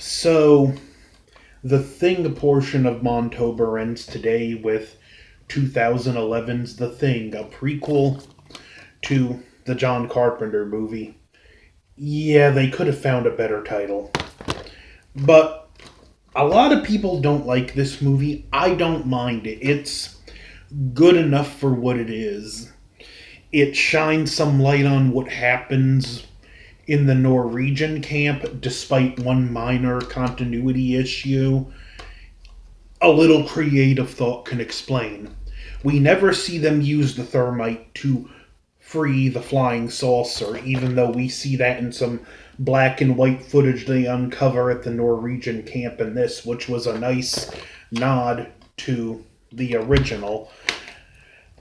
So, the Thing portion of Montober ends today with 2011's The Thing, a prequel to the John Carpenter movie. Yeah, they could have found a better title. But a lot of people don't like this movie. I don't mind it. It's good enough for what it is. It shines some light on what happens in the Norwegian camp, despite one minor continuity issue. A little creative thought can explain. We never see them use the thermite to free the flying saucer, even though we see that in some black and white footage they uncover at the Norwegian camp in this, which was a nice nod to the original.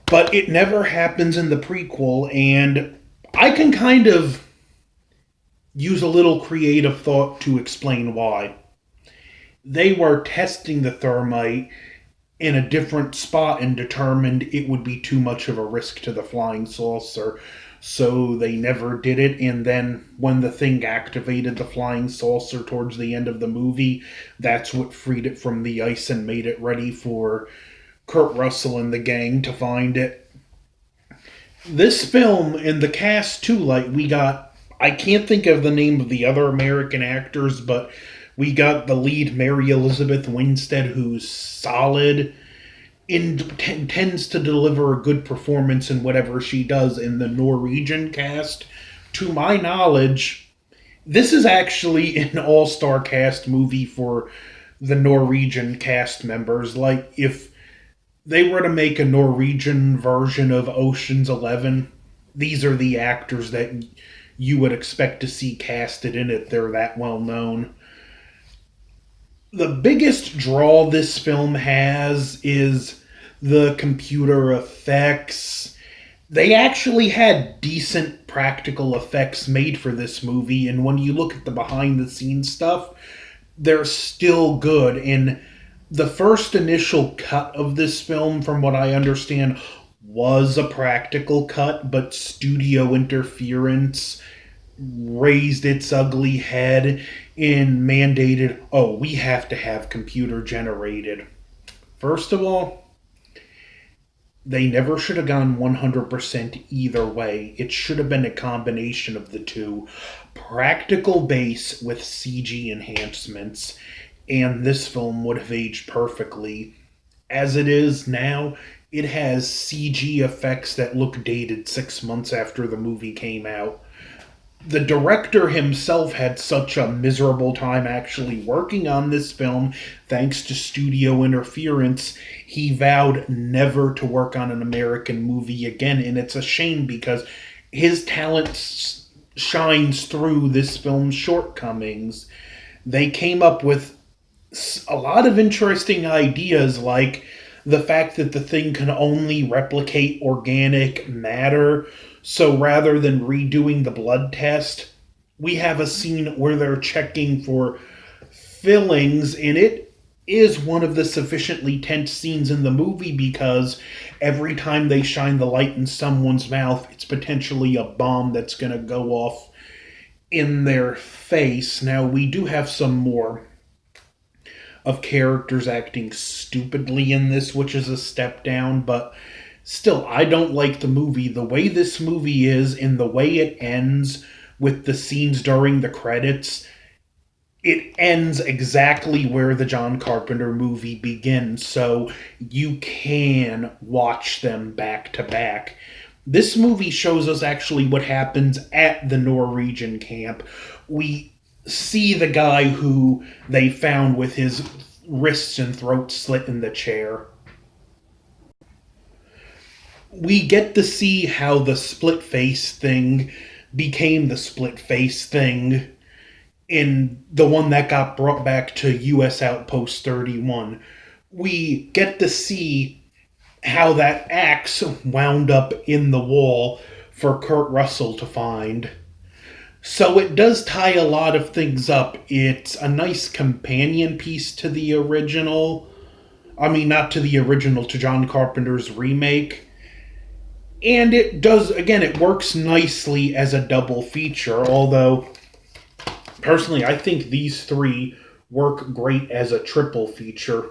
But it never happens in the prequel, and I can kind of use a little creative thought to explain why. They were testing the thermite in a different spot and determined it would be too much of a risk to the flying saucer, so they never did it. And then when the Thing activated the flying saucer towards the end of the movie, that's what freed it from the ice and made it ready for Kurt Russell and the gang to find it. This film, in the cast too, we got, I can't think of the name of the other American actors, but we got the lead, Mary Elizabeth Winstead, who's solid and tends to deliver a good performance in whatever she does. In the Norwegian cast, to my knowledge, this is actually an all-star cast movie for the Norwegian cast members. Like, if they were to make a Norwegian version of Ocean's 11, these are the actors that you would expect to see casted in it. They're that well known. The biggest draw this film has is the computer effects. They actually had decent practical effects made for this movie, and when you look at the behind the scenes stuff, they're still good. And the first initial cut of this film, from what I understand, was a practical cut, but studio interference raised its ugly head and mandated, oh, we have to have computer generated. First of all, they never should have gone 100% either way. It should have been a combination of the two. Practical base with CG enhancements, and this film would have aged perfectly. As it is now, it has CG effects that look dated 6 months after the movie came out. The director himself had such a miserable time actually working on this film, thanks to studio interference, he vowed never to work on an American movie again, and it's a shame because his talent shines through this film's shortcomings. They came up with a lot of interesting ideas, like the fact that the Thing can only replicate organic matter. So rather than redoing the blood test, we have a scene where they're checking for fillings, and it is one of the sufficiently tense scenes in the movie because every time they shine the light in someone's mouth, it's potentially a bomb that's going to go off in their face. Now, we do have some more of characters acting stupidly in this, which is a step down, but still, I don't like the movie. The way this movie is and the way it ends with the scenes during the credits, it ends exactly where the John Carpenter movie begins, so you can watch them back to back. This movie shows us actually what happens at the Norwegian camp. We see the guy who they found with his wrists and throat slit in the chair. We get to see how the split face thing became the split face thing in the one that got brought back to U.S. Outpost 31. We get to see how that axe wound up in the wall for Kurt Russell to find. So it does tie a lot of things up. It's a nice companion piece to the original. I mean, not to the original, to John Carpenter's remake. And it does, again, it works nicely as a double feature, although, personally, I think these three work great as a triple feature.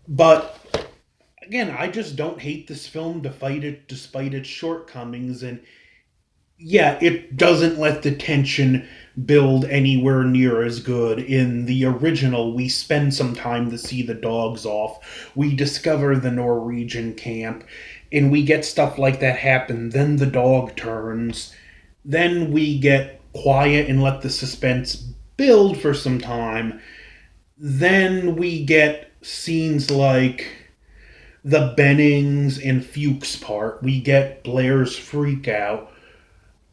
But again, I just don't hate this film despite its shortcomings. And yeah, it doesn't let the tension build anywhere near as good. In the original, we spend some time to see the dogs off. We discover the Norwegian camp, and we get stuff like that happen. Then the dog turns. Then we get quiet and let the suspense build for some time. Then we get scenes like the Bennings and Fuchs part. We get Blair's freak out.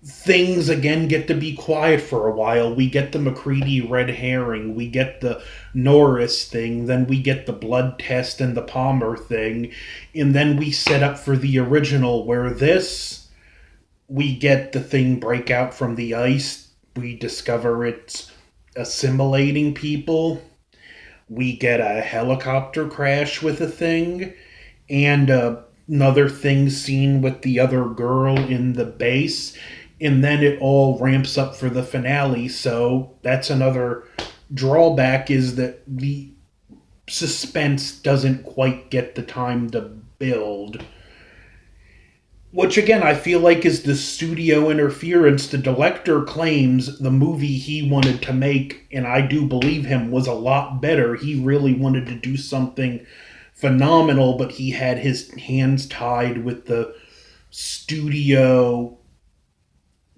Things again get to be quiet for a while. We get the McCready red herring. We get the Norris thing. Then we get the blood test and the Palmer thing. And then we set up for the original, where we get the thing break out from the ice. We discover it's assimilating people. We get a helicopter crash with a thing. And another thing seen with the other girl in the base. And then it all ramps up for the finale. So that's another drawback, is that the suspense doesn't quite get the time to build. Which again, I feel like is the studio interference. The director claims the movie he wanted to make, and I do believe him, was a lot better. He really wanted to do something phenomenal, but he had his hands tied with the studio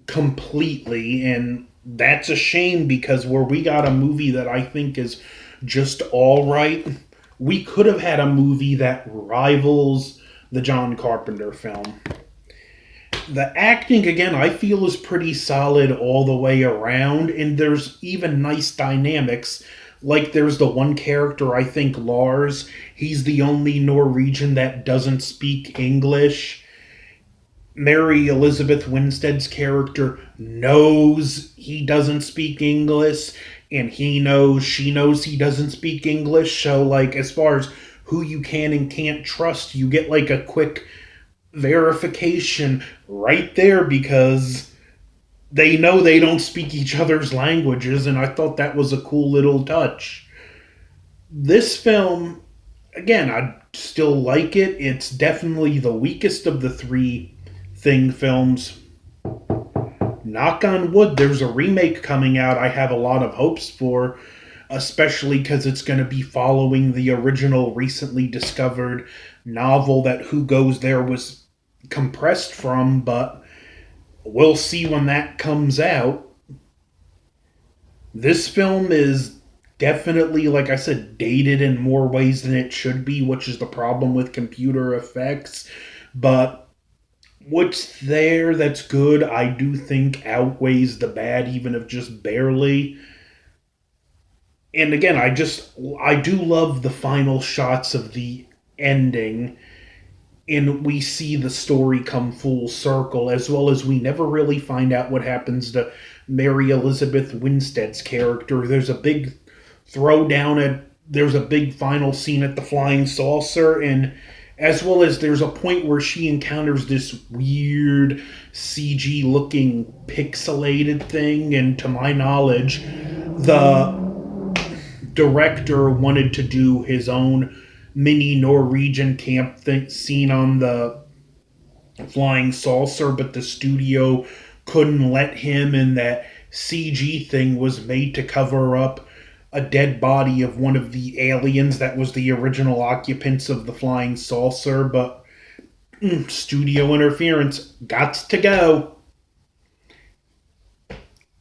completely, and that's a shame, because where we got a movie that I think is just all right, we could have had a movie that rivals the John Carpenter film. The acting, again, I feel is pretty solid all the way around, and there's even nice dynamics. Like, there's the one character, I think, Lars. He's the only Norwegian that doesn't speak English. Mary Elizabeth Winstead's character knows he doesn't speak English, and she knows he doesn't speak English. So, like, as far as who you can and can't trust, you get, like, a quick verification right there, because they know they don't speak each other's languages, and I thought that was a cool little touch. This film, again, I still like it. It's definitely the weakest of the three Thing films. Knock on wood, there's a remake coming out I have a lot of hopes for, especially because it's going to be following the original recently discovered novel that Who Goes There was compressed from, but we'll see when that comes out. This film is definitely, like I said, dated in more ways than it should be, which is the problem with computer effects, but what's there that's good, I do think outweighs the bad, even if just barely. And again, I do love the final shots of the ending, and we see the story come full circle, as well as we never really find out what happens to Mary Elizabeth Winstead's character. There's a big there's a big final scene at the Flying Saucer, and as well as there's a point where she encounters this weird CG looking pixelated thing, and to my knowledge, the director wanted to do his own mini Norwegian camp scene on the Flying Saucer, but the studio couldn't let him, and that CG thing was made to cover up a dead body of one of the aliens that was the original occupants of the Flying Saucer, but studio interference, gots to go.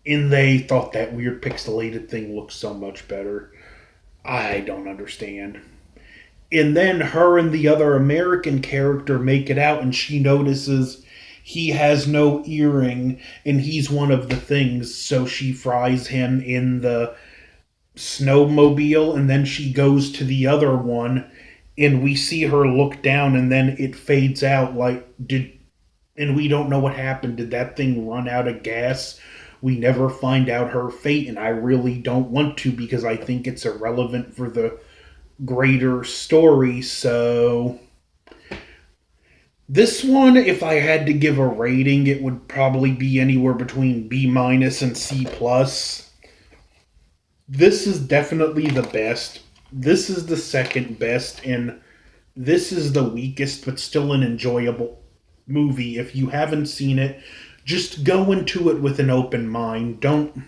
And they thought that weird pixelated thing looked so much better. I don't understand. And then her and the other American character make it out, and she notices he has no earring, and he's one of the things, so she fries him in the snowmobile, and then she goes to the other one, and we see her look down, and then it fades out, and we don't know what happened. Did that thing run out of gas? We never find out her fate, and I really don't want to, because I think it's irrelevant for the greater story. So this one, if I had to give a rating, it would probably be anywhere between B- and C+. This is definitely the best. This is the second best, and this is the weakest, but still an enjoyable movie. If you haven't seen it, just go into it with an open mind. Don't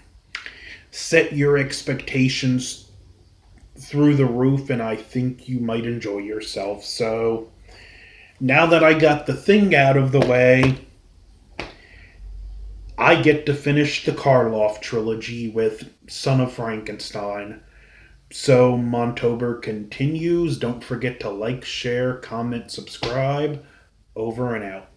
set your expectations through the roof, and I think you might enjoy yourself. So, now that I got the thing out of the way, I get to finish the Karloff trilogy with Son of Frankenstein. So, Montober continues. Don't forget to like, share, comment, subscribe. Over and out.